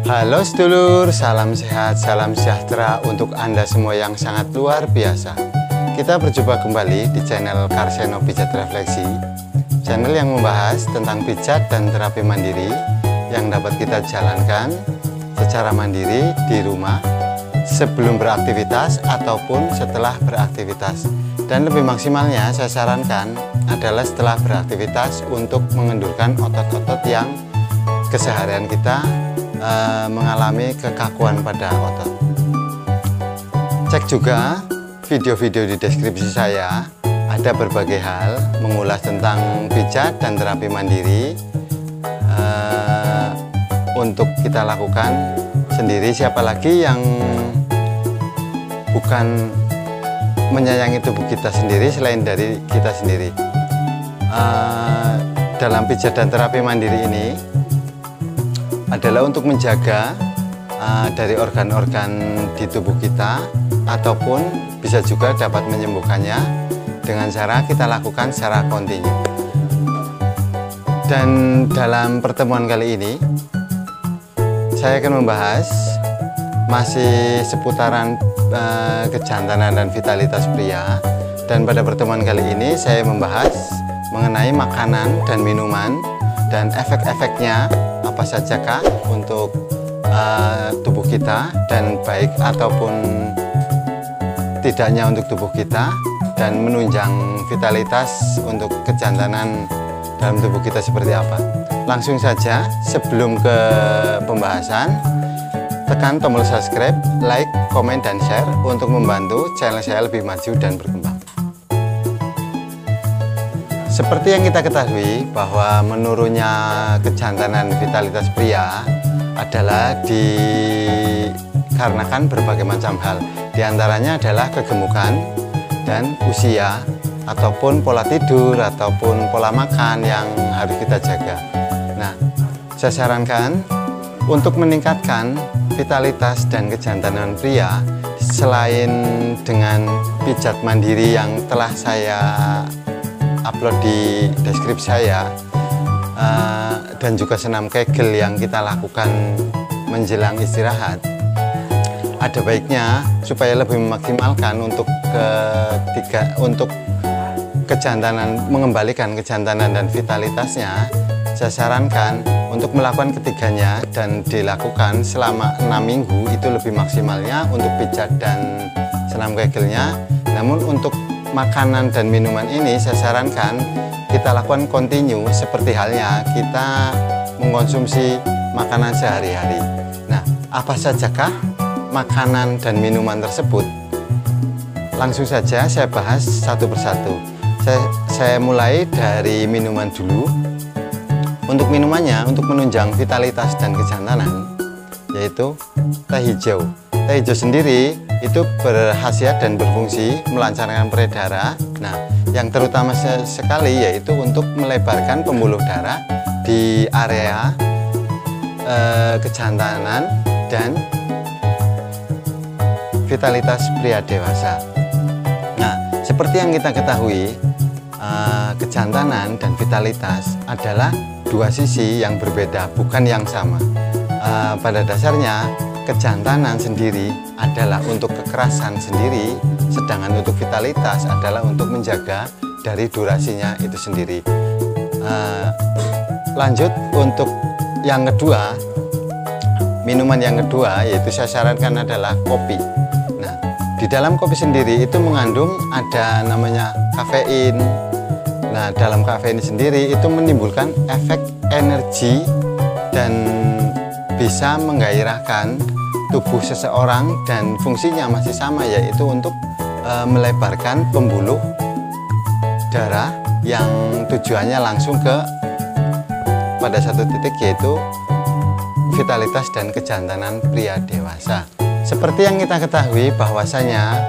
Halo sedulur, salam sehat, salam sejahtera untuk Anda semua yang sangat luar biasa. Kita berjumpa kembali di channel Karseno Pijat Refleksi, channel yang membahas tentang pijat dan terapi mandiri yang dapat kita jalankan secara mandiri di rumah sebelum beraktivitas ataupun setelah beraktivitas. Dan lebih maksimalnya saya sarankan adalah setelah beraktivitas untuk mengendurkan otot-otot yang keseharian kita mengalami kekakuan pada otot. Cek juga video-video di deskripsi saya, ada berbagai hal mengulas tentang pijat dan terapi mandiri untuk kita lakukan sendiri. Siapa lagi yang bukan menyayangi tubuh kita sendiri selain dari kita sendiri. Dalam pijat dan terapi mandiri ini adalah untuk menjaga dari organ-organ di tubuh kita, ataupun bisa juga dapat menyembuhkannya dengan cara kita lakukan secara kontinu. Dan dalam pertemuan kali ini saya akan membahas masih seputaran kejantanan dan vitalitas pria. Dan pada pertemuan kali ini saya membahas mengenai makanan dan minuman dan efek-efeknya apa sajakah untuk tubuh kita, dan baik ataupun tidaknya untuk tubuh kita, dan menunjang vitalitas untuk kejantanan dalam tubuh kita seperti apa. Langsung saja, sebelum ke pembahasan, tekan tombol subscribe, like, komen, dan share untuk membantu channel saya lebih maju dan berkembang. Seperti yang kita ketahui bahwa menurunnya kejantanan vitalitas pria adalah dikarenakan berbagai macam hal. Di antaranya adalah kegemukan dan usia, ataupun pola tidur, ataupun pola makan yang harus kita jaga. Nah, saya sarankan untuk meningkatkan vitalitas dan kejantanan pria, selain dengan pijat mandiri yang telah saya upload di deskripsi saya, dan juga senam kegel yang kita lakukan menjelang istirahat, ada baiknya supaya lebih memaksimalkan untuk untuk kejantanan, mengembalikan kejantanan dan vitalitasnya. Saya sarankan untuk melakukan ketiganya dan dilakukan selama 6 minggu, itu lebih maksimalnya untuk pijat dan senam kegelnya. Namun untuk makanan dan minuman ini saya sarankan kita lakukan kontinu, seperti halnya kita mengkonsumsi makanan sehari-hari. Nah, apa sajakah makanan dan minuman tersebut? Langsung saja saya bahas satu persatu. Saya mulai dari minuman dulu. Untuk minumannya, untuk menunjang vitalitas dan kejantanan, yaitu teh hijau. Teh hijau sendiri itu berkhasiat dan berfungsi melancarkan peredaran. Nah, yang terutama sekali yaitu untuk melebarkan pembuluh darah di area kejantanan dan vitalitas pria dewasa. Nah, seperti yang kita ketahui, kejantanan dan vitalitas adalah dua sisi yang berbeda, bukan yang sama. Pada dasarnya kejantanan sendiri adalah untuk kekerasan sendiri, sedangkan untuk vitalitas adalah untuk menjaga dari durasinya itu sendiri. Lanjut untuk yang kedua, minuman yang kedua yaitu saya sarankan adalah kopi. Nah, di dalam kopi sendiri itu mengandung ada namanya kafein. Nah, dalam kafein sendiri itu menimbulkan efek energi dan bisa menggairahkan tubuh seseorang, dan fungsinya masih sama, yaitu untuk melebarkan pembuluh darah yang tujuannya langsung pada satu titik, yaitu vitalitas dan kejantanan pria dewasa. Seperti yang kita ketahui bahwasanya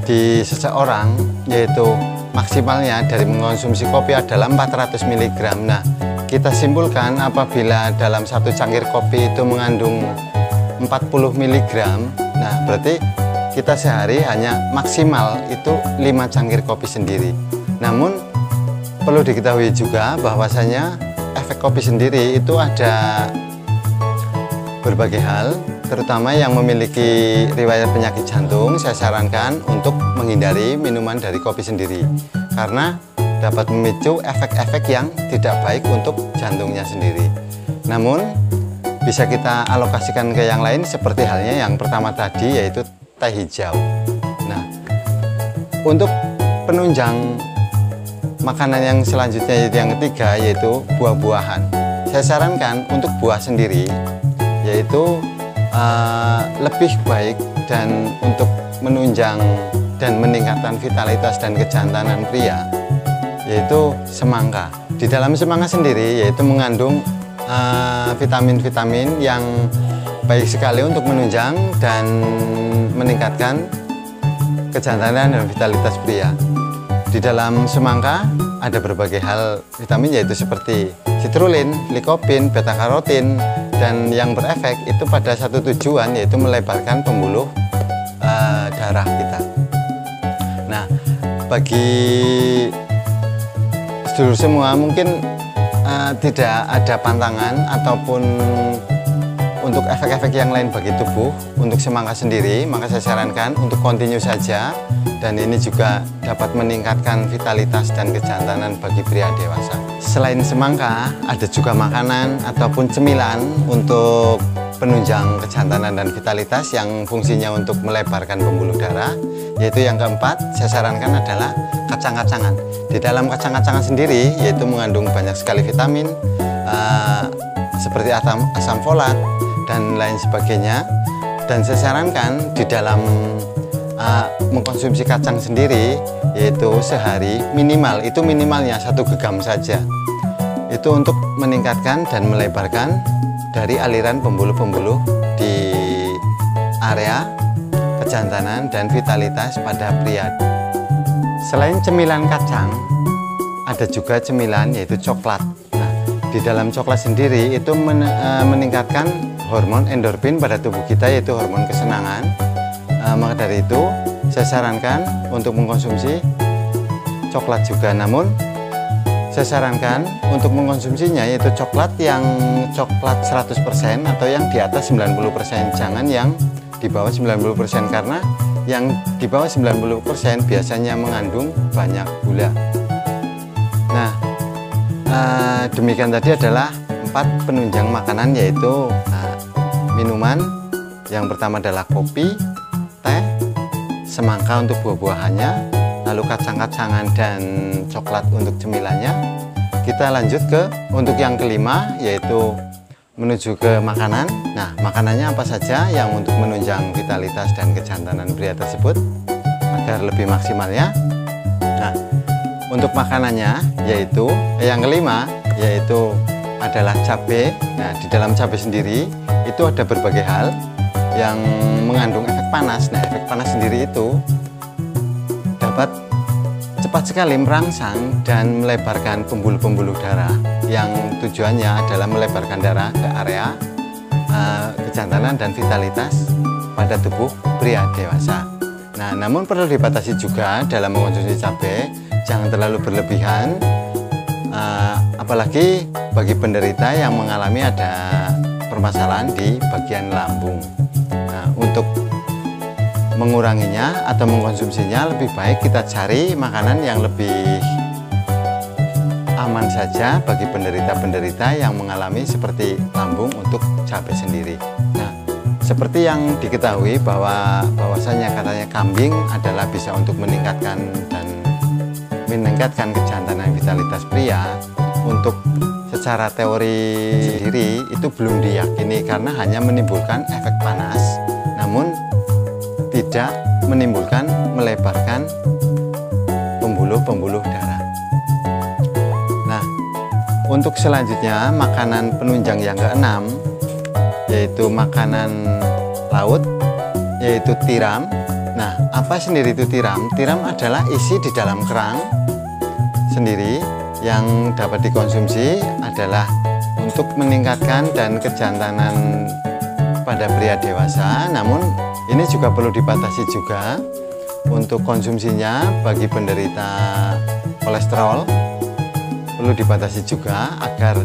di seseorang yaitu maksimalnya dari mengkonsumsi kopi adalah 400 mg. Nah, kita simpulkan apabila dalam satu cangkir kopi itu mengandung 40 mg, nah berarti kita sehari hanya maksimal itu 5 cangkir kopi sendiri. Namun perlu diketahui juga bahwasanya efek kopi sendiri itu ada berbagai hal, terutama yang memiliki riwayat penyakit jantung. Saya sarankan untuk menghindari minuman dari kopi sendiri, karena dapat memicu efek-efek yang tidak baik untuk jantungnya sendiri. Namun, bisa kita alokasikan ke yang lain seperti halnya yang pertama tadi, yaitu teh hijau. Nah, untuk penunjang makanan yang selanjutnya yaitu yang ketiga, yaitu buah-buahan. Saya sarankan untuk buah sendiri, yaitu lebih baik dan untuk menunjang dan meningkatkan vitalitas dan kejantanan pria, yaitu semangka. Di dalam semangka sendiri yaitu mengandung vitamin-vitamin yang baik sekali untuk menunjang dan meningkatkan kejantanan dan vitalitas pria. Di dalam semangka ada berbagai hal vitamin, yaitu seperti citrulin, likopin, beta karotin, dan yang berefek itu pada satu tujuan, yaitu melebarkan pembuluh darah kita. Nah, bagi sedulur semua mungkin tidak ada pantangan ataupun untuk efek-efek yang lain bagi tubuh untuk semangka sendiri, maka saya sarankan untuk kontinu saja, dan ini juga dapat meningkatkan vitalitas dan kejantanan bagi pria dewasa. Selain semangka, ada juga makanan ataupun cemilan untuk penunjang kejantanan dan vitalitas yang fungsinya untuk melebarkan pembuluh darah, yaitu yang keempat saya sarankan adalah kacang-kacangan. Di dalam kacang-kacangan sendiri yaitu mengandung banyak sekali vitamin seperti asam folat dan lain sebagainya, dan saya sarankan di dalam mengkonsumsi kacang sendiri yaitu sehari minimalnya 1 genggam saja, itu untuk meningkatkan dan melebarkan dari aliran pembuluh-pembuluh di area kejantanan dan vitalitas pada pria. Selain cemilan kacang, ada juga cemilan yaitu coklat. Nah, di dalam coklat sendiri itu meningkatkan hormon endorfin pada tubuh kita, yaitu hormon kesenangan. Maka dari itu saya sarankan untuk mengkonsumsi coklat juga. Namun saya sarankan untuk mengkonsumsinya yaitu coklat yang coklat 100% atau yang di atas 90%. Jangan yang di bawah 90%, karena yang di bawah 90% biasanya mengandung banyak gula. Nah, demikian tadi adalah 4 penunjang makanan, yaitu minuman. Yang pertama adalah kopi, teh, semangka untuk buah-buahannya, lalu kacang-kacangan dan coklat untuk cemilannya. Kita lanjut ke untuk yang kelima, yaitu menuju ke makanan. Nah, makanannya apa saja yang untuk menunjang vitalitas dan kejantanan pria tersebut agar lebih maksimalnya. Nah, untuk makanannya yaitu yang kelima yaitu adalah cabai. Nah, di dalam cabai sendiri itu ada berbagai hal yang mengandung efek panas. Nah, efek panas sendiri itu dapat cepat sekali merangsang dan melebarkan pembuluh-pembuluh darah, yang tujuannya adalah melebarkan darah ke area kejantanan dan vitalitas pada tubuh pria dewasa. Nah, namun perlu dibatasi juga dalam mengkonsumsi cabai, jangan terlalu berlebihan, apalagi bagi penderita yang mengalami ada permasalahan di bagian lambung. Nah, untuk menguranginya atau mengkonsumsinya lebih baik kita cari makanan yang lebih aman saja bagi penderita-penderita yang mengalami seperti lambung untuk cabai sendiri. Nah, seperti yang diketahui bahwasanya katanya kambing adalah bisa untuk meningkatkan kejantanan vitalitas pria. Untuk secara teori sendiri itu belum diyakini karena hanya menimbulkan efek panas, namun tidak menimbulkan melebarkan pembuluh-pembuluh darah. Nah, untuk selanjutnya makanan penunjang yang keenam yaitu makanan laut, yaitu tiram. Nah, apa sendiri itu tiram? Tiram adalah isi di dalam kerang sendiri yang dapat dikonsumsi adalah untuk meningkatkan dan kejantanan pada pria dewasa. Namun ini juga perlu dibatasi juga untuk konsumsinya bagi penderita kolesterol. Perlu dibatasi juga agar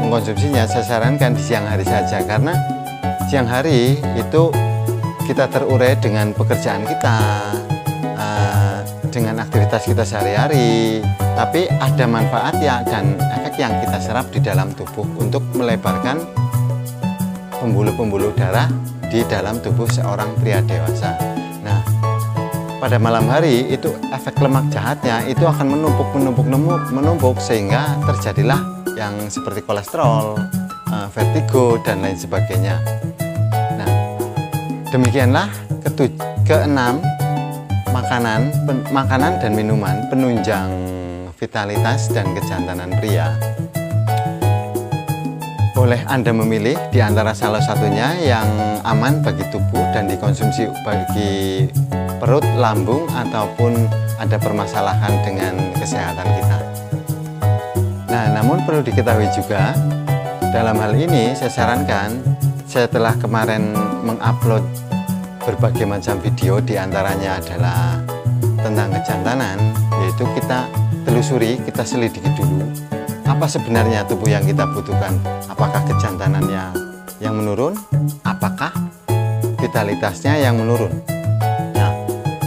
mengkonsumsinya saya sarankan di siang hari saja, karena siang hari itu kita terurai dengan pekerjaan kita, dengan aktivitas kita sehari-hari, tapi ada manfaat ya dan efek yang kita serap di dalam tubuh untuk melebarkan pembuluh-pembuluh darah di dalam tubuh seorang pria dewasa. Nah, pada malam hari itu efek lemak jahatnya itu akan menumpuk sehingga terjadilah yang seperti kolesterol, vertigo dan lain sebagainya. Nah, demikianlah keenam, makanan dan minuman penunjang vitalitas dan kejantanan pria. Boleh Anda memilih di antara salah satunya yang aman bagi tubuh dan dikonsumsi bagi perut, lambung, ataupun ada permasalahan dengan kesehatan kita. Nah, namun perlu diketahui juga, dalam hal ini saya sarankan, saya telah kemarin mengupload berbagai macam video, diantaranya adalah tentang kejantanan, yaitu kita telusuri, kita selidiki dulu apa sebenarnya tubuh yang kita butuhkan. Apakah kejantanannya yang menurun? Apakah vitalitasnya yang menurun? Nah,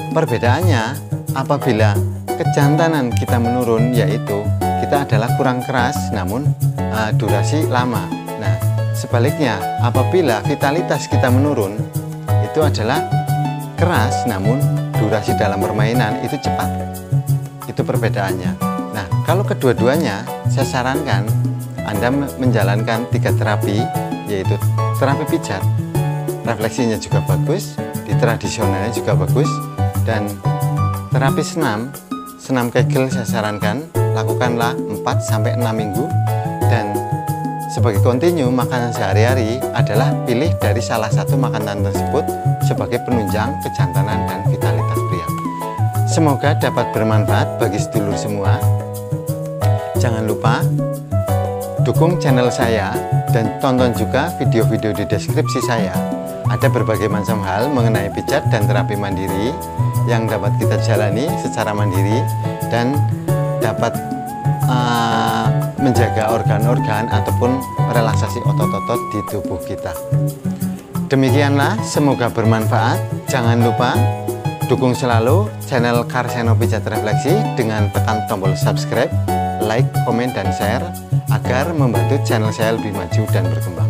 perbedaannya apabila kejantanan kita menurun, yaitu kita adalah kurang keras namun durasi lama. Nah, sebaliknya apabila vitalitas kita menurun, itu adalah keras namun durasi dalam permainan itu cepat. Itu perbedaannya. Nah, kalau kedua-duanya saya sarankan Anda menjalankan 3 terapi, yaitu terapi pijat, refleksinya juga bagus, di tradisionalnya juga bagus, dan terapi senam Kegel saya sarankan lakukanlah 4-6 minggu, dan sebagai kontinu makanan sehari-hari adalah pilih dari salah satu makanan tersebut sebagai penunjang kejantanan dan vitalitas pria. Semoga dapat bermanfaat bagi sedulur semua. Jangan lupa dukung channel saya dan tonton juga video-video di deskripsi saya. Ada berbagai macam hal mengenai pijat dan terapi mandiri yang dapat kita jalani secara mandiri dan dapat menjaga organ-organ ataupun relaksasi otot-otot di tubuh kita. Demikianlah, semoga bermanfaat. Jangan lupa dukung selalu channel Karseno Pijat Refleksi dengan tekan tombol subscribe, like, komen, dan share agar membantu channel saya lebih maju dan berkembang.